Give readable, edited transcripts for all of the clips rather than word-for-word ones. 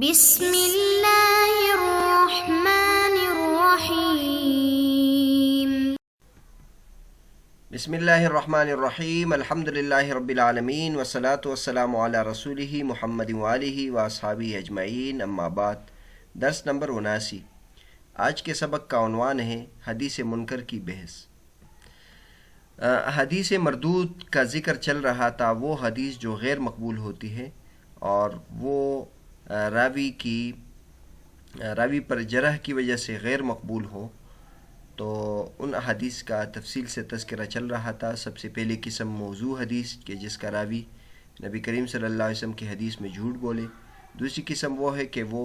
بسم اللہ الرحمن الرحیم۔ بسم اللہ الرحمن الرحیم، الحمد للہ رب العالمین والصلاة والسلام علی رسولہ محمد وآلہ واصحابہ اجمعین، اما بعد۔ درس نمبر 79۔ آج کے سبق کا عنوان ہے حدیث منکر کی بحث۔ حدیث مردود کا ذکر چل رہا تھا، وہ حدیث جو غیر مقبول ہوتی ہے اور وہ راوی پر جرح کی وجہ سے غیر مقبول ہو، تو ان حدیث کا تفصیل سے تذکرہ چل رہا تھا۔ سب سے پہلی قسم موضوع حدیث کہ جس کا راوی نبی کریم صلی اللہ علیہ وسلم کی حدیث میں جھوٹ بولے۔ دوسری قسم وہ ہے کہ وہ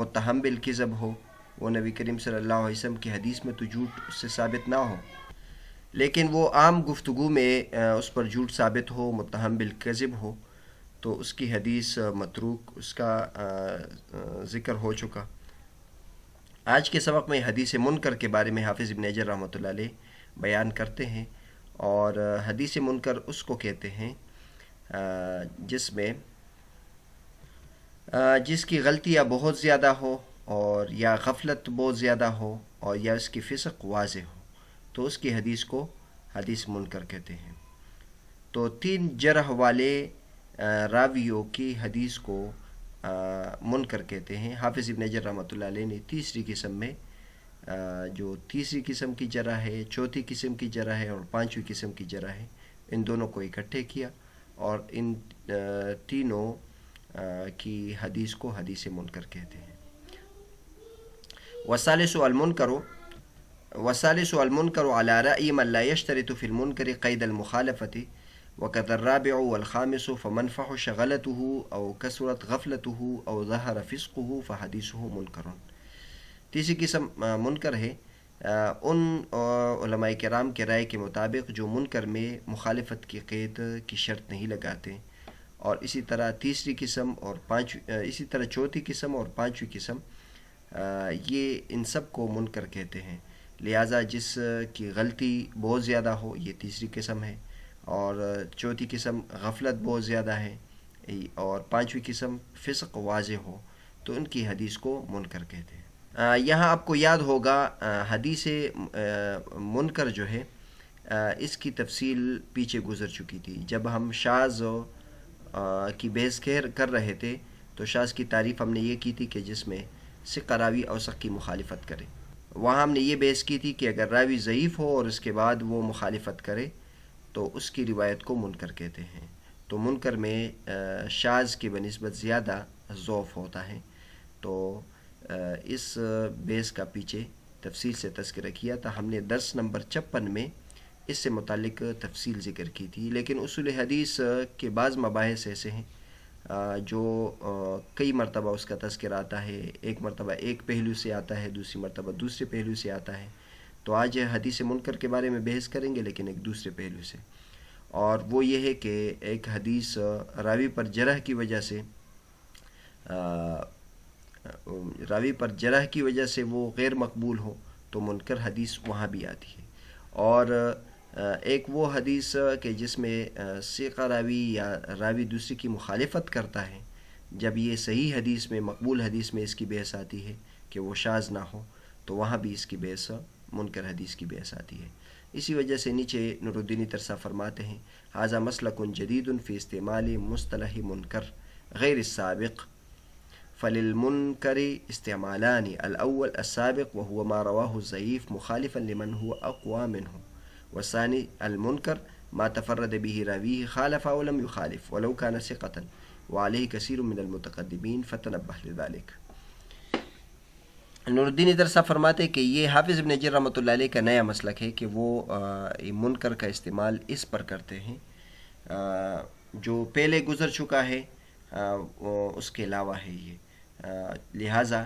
متہم بالکذب ہو، وہ نبی کریم صلی اللہ علیہ وسلم کی حدیث میں تو جھوٹ اس سے ثابت نہ ہو، لیکن وہ عام گفتگو میں اس پر جھوٹ ثابت ہو، متہم بالکذب ہو، تو اس کی حدیث متروک، اس کا ذکر ہو چکا۔ آج کے سبق میں حدیث منکر کے بارے میں حافظ ابن حجر رحمۃ اللہ علیہ بیان کرتے ہیں، اور حدیث منکر اس کو کہتے ہیں جس کی غلطیاں بہت زیادہ ہو، اور یا غفلت بہت زیادہ ہو، اور یا اس کی فسق واضح ہو، تو اس کی حدیث کو حدیث منکر کہتے ہیں۔ تو 3 جرح والے راویوں کی حدیث کو منکر کہتے ہیں۔ حافظ ابن حجر رحمۃ اللہ علیہ نے تیسری قسم میں جو تیسری قسم کی جرح ہے، چوتھی قسم کی جرح ہے اور 5ویں قسم کی جرح ہے، ان دونوں کو اکٹھے کیا اور ان تینوں کی حدیث کو حدیث منکر کہتے ہیں۔ والثالث المنکر على رأي من لا يشترط في المنکر قید المخالفة، وكذا الرابع والخامس فمن فحش غلطه او كثرت غفلته او ظهر فسقه فحديثه منکر۔ تیسری قسم منکر ہے ان علماء کرام کے رائے کے مطابق جو منکر میں مخالفت کی قید کی شرط نہیں لگاتے، اور اسی طرح تیسری قسم اور اسی طرح چوتھی قسم اور 5ویں قسم، یہ ان سب کو منکر کہتے ہیں۔ لہٰذا جس کی غلطی بہت زیادہ ہو، یہ تیسری قسم ہے، اور چوتھی قسم غفلت بہت زیادہ ہے، اور 5ویں قسم فسق واضح ہو، تو ان کی حدیث کو منکر کہتے ہیں۔ یہاں آپ کو یاد ہوگا حدیث منکر جو ہے اس کی تفصیل پیچھے گزر چکی تھی، جب ہم شاذ کی بحث کر رہے تھے، تو شاذ کی تعریف ہم نے یہ کی تھی کہ جس میں ثقہ راوی اوثق کی مخالفت کرے۔ وہاں ہم نے یہ بحث کی تھی کہ اگر راوی ضعیف ہو اور اس کے بعد وہ مخالفت کرے تو اس کی روایت کو منکر کہتے ہیں۔ تو منکر میں شاذ کی بنسبت زیادہ ضعف ہوتا ہے۔ تو اس بیس کا پیچھے تفصیل سے تذکرہ کیا تھا ہم نے۔ درس نمبر 56 میں اس سے متعلق تفصیل ذکر کی تھی، لیکن اصول حدیث کے بعض مباحث ایسے ہیں جو کئی مرتبہ اس کا تذکرہ آتا ہے، ایک مرتبہ ایک پہلو سے آتا ہے، دوسری مرتبہ دوسرے پہلو سے آتا ہے۔ تو آج حدیث منکر کے بارے میں بحث کریں گے، لیکن ایک دوسرے پہلو سے، اور وہ یہ ہے کہ ایک حدیث راوی پر جرح کی وجہ سے وہ غیر مقبول ہو، تو منکر حدیث وہاں بھی آتی ہے۔ اور ایک وہ حدیث کہ جس میں ثقہ راوی یا راوی دوسری کی مخالفت کرتا ہے، جب یہ صحیح حدیث میں، مقبول حدیث میں اس کی بحث آتی ہے کہ وہ شاذ نہ ہو، تو وہاں بھی اس کی بحث منکر حدیث کی بحث آتی ہے۔ اسی وجہ سے نیچے نور الدین ترسا فرماتے ہیں ھذا مسلک جدید فی استعمال مصطلح منکر غیر السابق، فللمنکر استعمالان، الاول السابق وهو ما رواه الضعیف مخالفا لمن هو اقوى منه، والثاني المنکر ما تفرد به راویہ خالف او لم يخالف ولو كان ثقة، وعليه كثير من المتقدمين فتنبه لذلك۔ نور الدین درسا فرماتے کہ یہ حافظ ابن حجر رحمۃ اللہ علیہ کا نیا مسلک ہے کہ وہ منکر کا استعمال اس پر کرتے ہیں جو پہلے گزر چکا ہے اس کے علاوہ ہے یہ۔ لہٰذا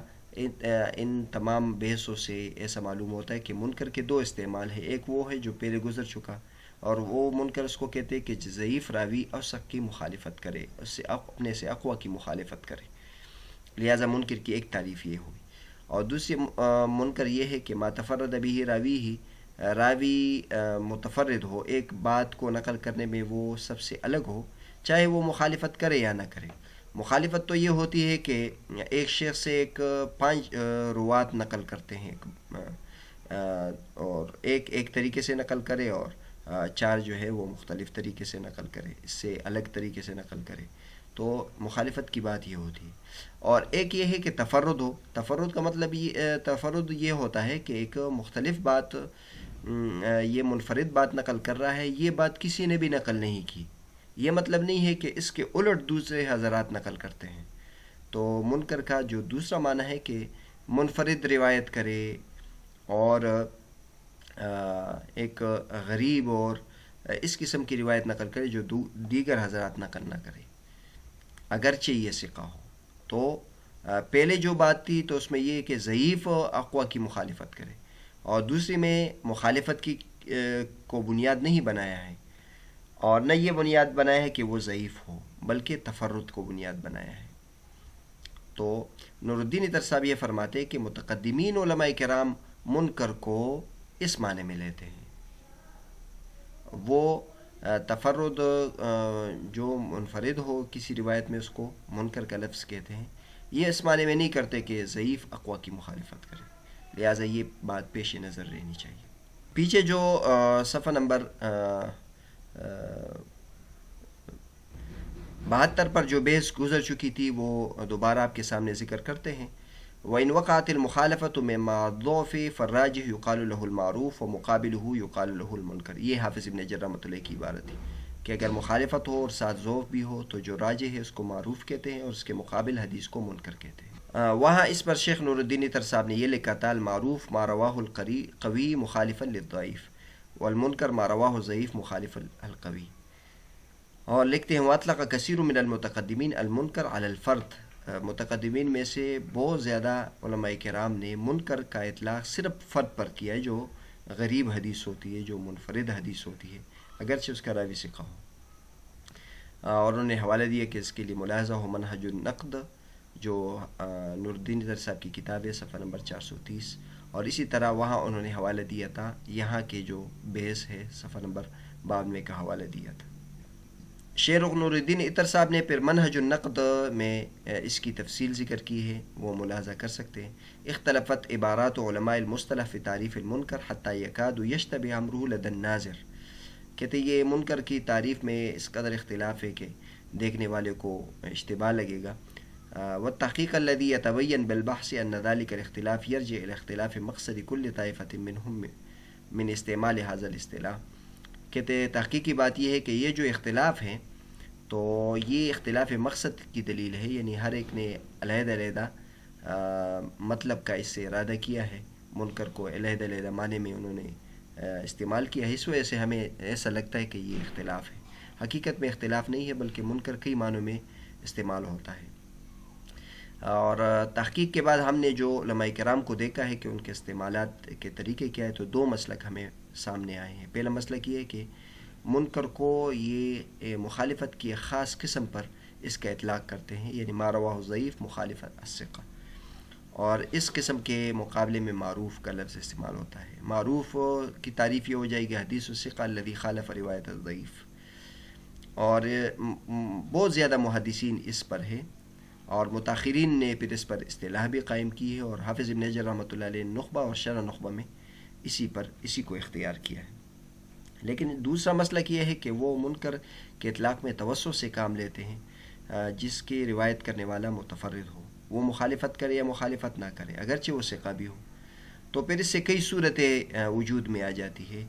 ان تمام بحثوں سے ایسا معلوم ہوتا ہے کہ منکر کے 2 استعمال ہیں، ایک وہ ہے جو پہلے گزر چکا، اور وہ منکر اس کو کہتے ہیں کہ ضعیف راوی اوثق کی مخالفت کرے، اس سے اپنے سے اقویٰ کی مخالفت کرے۔ لہٰذا منکر کی ایک تعریف یہ ہوئی، اور دوسری منکر یہ ہے کہ ما تفرد به راوی متفرد ہو، ایک بات کو نقل کرنے میں وہ سب سے الگ ہو، چاہے وہ مخالفت کرے یا نہ کرے، مخالفت تو یہ ہوتی ہے کہ ایک شیخ سے ایک 5 روات نقل کرتے ہیں، اور ایک طریقے سے نقل کرے، اور 4 جو ہے وہ مختلف طریقے سے نقل کرے، اس سے الگ طریقے سے نقل کرے، تو مخالفت کی بات یہ ہوتی ہے۔ اور ایک یہ ہے کہ تفرد ہو، تفرد کا مطلب تفرد یہ ہوتا ہے کہ ایک مختلف بات، یہ منفرد بات نقل کر رہا ہے، یہ بات کسی نے بھی نقل نہیں کی، یہ مطلب نہیں ہے کہ اس کے الٹ دوسرے حضرات نقل کرتے ہیں۔ تو منکر کا جو دوسرا معنی ہے کہ منفرد روایت کرے، اور ایک غریب اور اس قسم کی روایت نقل کرے جو دیگر حضرات نقل نہ کرے، اگرچہ یہ ثقہ ہو۔ تو پہلے جو بات تھی تو اس میں یہ کہ ضعیف اقویٰ کی مخالفت کرے، اور دوسری میں مخالفت کی کو بنیاد نہیں بنایا ہے، اور نہ یہ بنیاد بنایا ہے کہ وہ ضعیف ہو، بلکہ تفرد کو بنیاد بنایا ہے۔ تو نور الدین اطہر صاحب یہ فرماتے ہیں کہ متقدمین علماء کرام منکر کو اس معنی میں لیتے ہیں، وہ تفرد جو منفرد ہو کسی روایت میں اس کو منکر کا لفظ کہتے ہیں، یہ اس معنی میں نہیں کرتے کہ ضعیف اقویٰ کی مخالفت کرے، لہٰذا یہ بات پیش نظر رہنی چاہیے۔ پیچھے جو صفحہ نمبر 72 پر جو بحث گزر چکی تھی وہ دوبارہ آپ کے سامنے ذکر کرتے ہیں۔ وَإِنْ وَقَعَتِ الْمُخَالَفَةُ مِمَّا ضُعِفَ فَالرَّاجِحُ يُقَالُ لَهُ الْمَعْرُوفُ وَمُقَابِلُهُ يُقَالُ لَهُ الْمُنْكَرُ۔ یہ حافظ ابن حجر رحمۃ اللہ کی عبارت ہے کہ اگر مخالفت ہو اور ساتھ ضعف بھی ہو تو جو راجح ہے اس کو معروف کہتے ہیں، اور اس کے مقابل حدیث کو منکر کہتے ہیں۔ وہاں اس پر شیخ نور الدین اطہر صاحب نے یہ لکھا تھا: المعروف ما رواہ القوی مخالفا للضعیف، والمنکر ما رواہ ضعیف مخالفا القوی۔ اور لکھتے ہیں: واطلق کثیر من المتقدمین المنکر علی الفرد، متقدمین میں سے بہت زیادہ علماء کرام نے منکر کا اطلاق صرف فرد پر کیا ہے، جو غریب حدیث ہوتی ہے، جو منفرد حدیث ہوتی ہے، اگرچہ اس کا راوی ثقہ ہو۔ اور انہوں نے حوالہ دیا کہ اس کے لیے ملاحظہ ہو منہج النقد، جو نور الدین اطہر صاحب کی کتاب ہے، صفحہ نمبر 430، اور اسی طرح وہاں انہوں نے حوالہ دیا تھا یہاں کے جو بحث ہے، صفحہ نمبر 52 کا حوالہ دیا تھا۔ شیخ نور الدین اطہر صاحب نے پھر منہج النقد میں اس کی تفصیل ذکر کی ہے، وہ ملاحظہ کر سکتے ہیں۔ اختلفت عبارات علماء المصطلح فی تعریف المنکر حتی یکاد یشتبہ امرہ لدی الناظر، کہتے یہ منکر کی تعریف میں اس قدر اختلاف ہے کہ دیکھنے والے کو اشتباہ لگے گا۔ والتحقیق الذی یتبین بالبحث ان ذلک الاختلاف یرجع الی اختلاف مقصد کل طائفۃ منہم من استعمال ھذا الاصطلاح، کہتے تحقیقی بات یہ ہے کہ یہ جو اختلاف ہے تو یہ اختلاف مقصد کی دلیل ہے، یعنی ہر ایک نے علیحدہ علیحدہ مطلب کا اس سے ارادہ کیا ہے، منکر کو علیحدہ علیحدہ معنی میں انہوں نے استعمال کیا ہے، اس وجہ سے ہمیں ایسا لگتا ہے کہ یہ اختلاف ہے۔ حقیقت میں اختلاف نہیں ہے، بلکہ منکر کئی معنوں میں استعمال ہوتا ہے۔ اور تحقیق کے بعد ہم نے جو علماء کرام کو دیکھا ہے کہ ان کے استعمالات کے طریقے کیا ہے، تو 2 مسلک ہمیں سامنے آئے ہیں۔ پہلا مسلک یہ ہے کہ منکر کو یہ مخالفت کی ایک خاص قسم پر اس کا اطلاق کرتے ہیں، یعنی ما رواہ ضعیف مخالفت الثقہ، اور اس قسم کے مقابلے میں معروف کا لفظ استعمال ہوتا ہے۔ معروف کی تعریف یہ ہو جائے گی حدیث الثقہ الذی خالف روایت الضعیف، اور بہت زیادہ محدثین اس پر ہے، اور متاخرین نے پھر اس پر اصطلاح بھی قائم کی ہے، اور حافظ ابن حجر رحمۃ اللہ علیہ نخبہ اور شرح نخبہ میں اسی کو اختیار کیا ہے۔ لیکن دوسرا مسلک یہ ہے کہ وہ منکر کے اطلاق میں توسط سے کام لیتے ہیں، جس کی روایت کرنے والا متفرد ہو، وہ مخالفت کرے یا مخالفت نہ کرے، اگرچہ وہ ثقہ بھی ہو، تو پھر اس سے کئی صورتیں وجود میں آ جاتی ہے،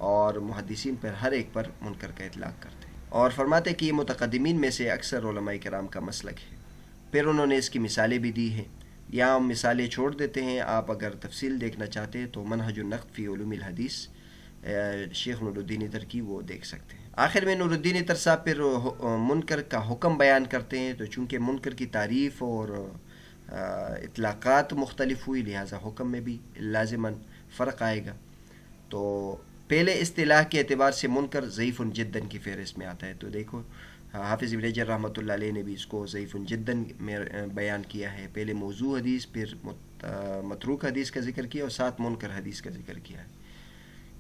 اور محدثین پر ہر ایک پر منکر کا اطلاق کرتے ہیں، اور فرماتے کہ یہ متقدمین میں سے اکثر علماء کرام کا مسلک ہے۔ پھر انہوں نے اس کی مثالیں بھی دی ہیں، یہاں ہم مثالیں چھوڑ دیتے ہیں، آپ اگر تفصیل دیکھنا چاہتے ہیں تو منہج النقد فی علوم الحدیث شیخ نور الدین اطہر کی وہ دیکھ سکتے ہیں۔ آخر میں نور الدین اطہر صاحب پھر منکر کا حکم بیان کرتے ہیں، تو چونکہ منکر کی تعریف اور اطلاقات مختلف ہوئی، لہٰذا حکم میں بھی لازماً فرق آئے گا۔ تو پہلے اصطلاح کے اعتبار سے منکر ضعیف جداً کی فہرست میں آتا ہے، تو دیکھو حافظ ابن حجر رحمۃ اللہ علیہ نے بھی اس کو ضعیف جداً میں بیان کیا ہے، پہلے موضوع حدیث، پھر متروک حدیث کا ذکر کیا، اور ساتھ منکر حدیث کا ذکر کیا ہے،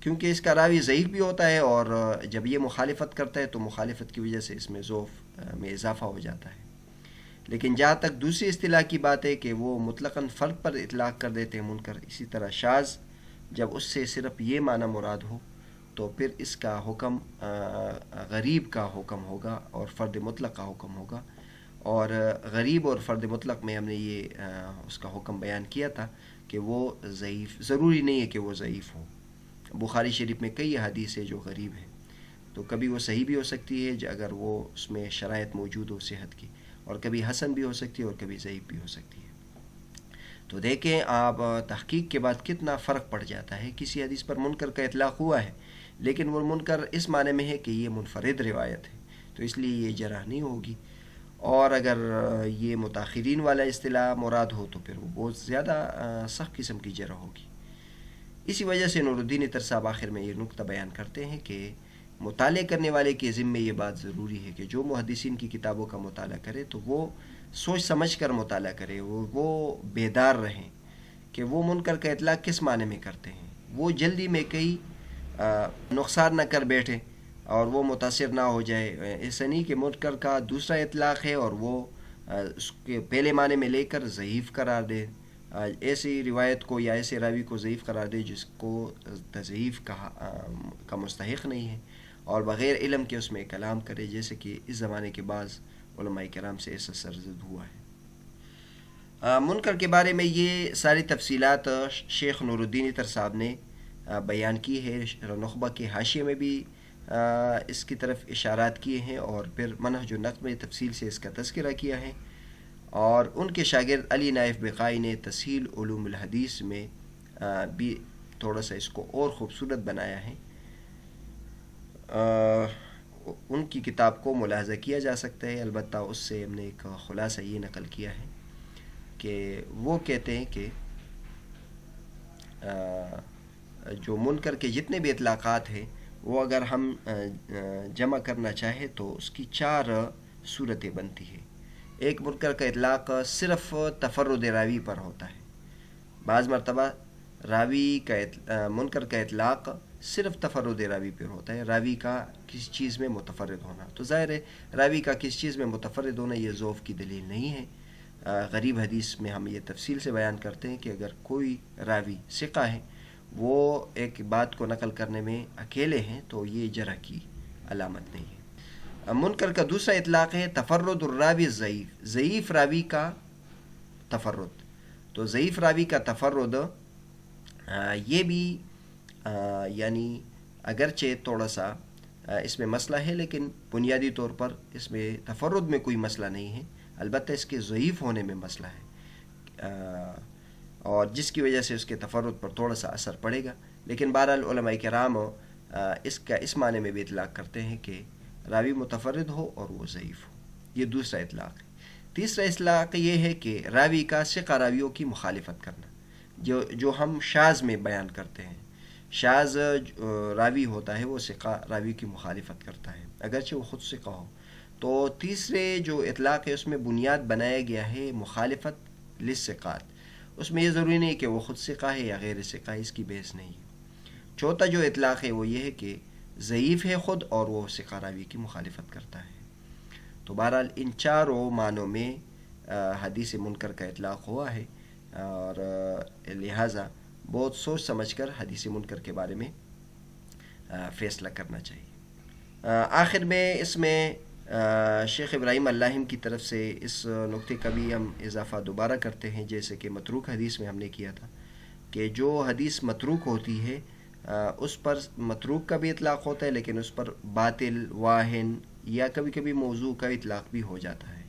کیونکہ اس کا راوی ضعیف بھی ہوتا ہے، اور جب یہ مخالفت کرتا ہے تو مخالفت کی وجہ سے اس میں ضعف میں اضافہ ہو جاتا ہے۔ لیکن جہاں تک دوسری اصطلاح کی بات ہے کہ وہ مطلقاً فرد پر اطلاق کر دیتے ہیں منکر، اسی طرح شاذ جب اس سے صرف یہ معنی مراد ہو تو پھر اس کا حکم غریب کا حکم ہوگا اور فرد مطلق کا حکم ہوگا. اور غریب اور فرد مطلق میں ہم نے یہ اس کا حکم بیان کیا تھا کہ وہ ضعیف، ضروری نہیں ہے کہ وہ ضعیف ہو. بخاری شریف میں کئی احادیث ہے جو غریب ہیں، تو کبھی وہ صحیح بھی ہو سکتی ہے اگر وہ اس میں شرائط موجود ہو صحت کی، اور کبھی حسن بھی ہو سکتی ہے اور کبھی ضعیف بھی ہو سکتی ہے. تو دیکھیں آپ تحقیق کے بعد کتنا فرق پڑ جاتا ہے. کسی حدیث پر منکر کا اطلاق ہوا ہے لیکن وہ منکر اس معنی میں ہے کہ یہ منفرد روایت ہے، تو اس لیے یہ جرح نہیں ہوگی. اور اگر یہ متاخرین والا اصطلاح مراد ہو تو پھر وہ بہت زیادہ سخت قسم کی جرح ہوگی. اسی وجہ سے نور الدین عطر صاحب آخر میں یہ نقطہ بیان کرتے ہیں کہ مطالعے کرنے والے کے ذمے یہ بات ضروری ہے کہ جو محدثین کی کتابوں کا مطالعہ کرے تو وہ سوچ سمجھ کر مطالعہ کرے، وہ بیدار رہیں کہ وہ منکر کا اطلاق کس معنی میں کرتے ہیں. وہ جلدی میں کئی نقصان نہ کر بیٹھے اور وہ متاثر نہ ہو جائے. ایسا نہیں کہ منکر کا دوسرا اطلاق ہے اور وہ اس کے پہلے معنی میں لے کر ضعیف قرار دے، ایسی روایت کو یا ایسے راوی کو ضعیف قرار دے جس کو تضعیف کا مستحق نہیں ہے، اور بغیر علم کے اس میں کلام کرے، جیسے کہ اس زمانے کے بعض علماء کرام سے ایسا سرزد ہوا ہے. منکر کے بارے میں یہ ساری تفصیلات شیخ نور الدین عطر صاحب نے بیان کی ہے. نخبہ کے حاشیے میں بھی اس کی طرف اشارات کیے ہیں، اور پھر منہج النقد میں تفصیل سے اس کا تذکرہ کیا ہے. اور ان کے شاگرد علی نائف بقائی نے تسہیل علوم الحدیث میں بھی تھوڑا سا اس کو اور خوبصورت بنایا ہے. ان کی کتاب کو ملاحظہ کیا جا سکتا ہے، البتہ اس سے ہم نے ایک خلاصہ یہ نقل کیا ہے کہ وہ کہتے ہیں کہ جو منکر کے جتنے بھی اطلاقات ہیں وہ اگر ہم جمع کرنا چاہیں تو اس کی 4 صورتیں بنتی ہیں. ایک منکر کا اطلاق صرف تفرد راوی پر ہوتا ہے. بعض مرتبہ راوی کا منکر کا اطلاق صرف تفرد راوی پر ہوتا ہے، راوی کا کسی چیز میں متفرد ہونا. تو ظاہر ہے راوی کا کسی چیز میں متفرد ہونا یہ ضعف کی دلیل نہیں ہے. غریب حدیث میں ہم یہ تفصیل سے بیان کرتے ہیں کہ اگر کوئی راوی ثقہ ہے، وہ ایک بات کو نقل کرنے میں اکیلے ہیں تو یہ جرح کی علامت نہیں ہے. منکر کا دوسرا اطلاق ہے تفرد الراوی ضعیف، ضعیف راوی کا تفرد. تو ضعیف راوی کا تفرد یہ بھی یعنی اگرچہ تھوڑا سا اس میں مسئلہ ہے، لیکن بنیادی طور پر اس میں تفرد میں کوئی مسئلہ نہیں ہے، البتہ اس کے ضعیف ہونے میں مسئلہ ہے، اور جس کی وجہ سے اس کے تفرد پر تھوڑا سا اثر پڑے گا. لیکن بہرحال علماء کرام اس کا اس معنی میں بھی اطلاق کرتے ہیں کہ راوی متفرد ہو اور وہ ضعیف ہو. یہ دوسرا اطلاق ہے. تیسرا اطلاق یہ ہے کہ راوی کا ثقہ راویوں کی مخالفت کرنا، جو ہم شاذ میں بیان کرتے ہیں. شاذ راوی ہوتا ہے وہ ثقہ راوی کی مخالفت کرتا ہے اگرچہ وہ خود ثقہ ہو. تو تیسرے جو اطلاق ہے اس میں بنیاد بنایا گیا ہے مخالفت للثقات. اس میں یہ ضروری نہیں کہ وہ خود ثقہ ہے یا غیر ثقہ ہے، اس کی بحث نہیں ہے. چوتھا جو اطلاق ہے وہ یہ ہے کہ ضعیف ہے خود اور وہ ثقہ راوی کی مخالفت کرتا ہے. تو بہرحال ان 4 معنوں میں حدیث منکر کا اطلاق ہوا ہے، اور لہٰذا بہت سوچ سمجھ کر حدیث منکر کے بارے میں فیصلہ کرنا چاہیے. آخر میں اس میں شیخ ابراہیم اللاہم کی طرف سے اس نقطے کا بھی ہم اضافہ دوبارہ کرتے ہیں، جیسے کہ متروک حدیث میں ہم نے کیا تھا کہ جو حدیث متروک ہوتی ہے اس پر متروک کا بھی اطلاق ہوتا ہے، لیکن اس پر باطل، واہن یا کبھی کبھی موضوع کا اطلاق بھی ہو جاتا ہے.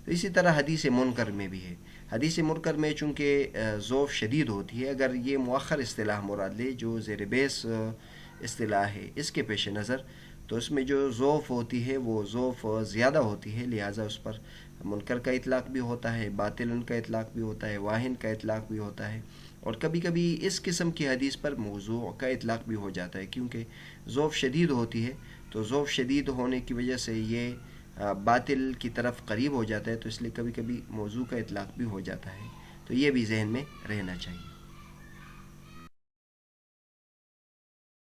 تو اسی طرح حدیث منکر میں بھی ہے. حدیث منکر میں چونکہ ضعف شدید ہوتی ہے، اگر یہ مؤخر اصطلاح مراد لے جو زیر بحث اصطلاح ہے اس کے پیش نظر، تو اس میں جو ضعف ہوتی ہے وہ ضعف زیادہ ہوتی ہے، لہٰذا اس پر منکر کا اطلاق بھی ہوتا ہے، باطل کا اطلاق بھی ہوتا ہے، واہن کا اطلاق بھی ہوتا ہے، اور کبھی کبھی اس قسم کی حدیث پر موضوع کا اطلاق بھی ہو جاتا ہے. کیونکہ ضعف شدید ہوتی ہے تو ضعف شدید ہونے کی وجہ سے یہ باطل کی طرف قریب ہو جاتا ہے، تو اس لیے کبھی کبھی موضوع کا اطلاق بھی ہو جاتا ہے. تو یہ بھی ذہن میں رہنا چاہیے.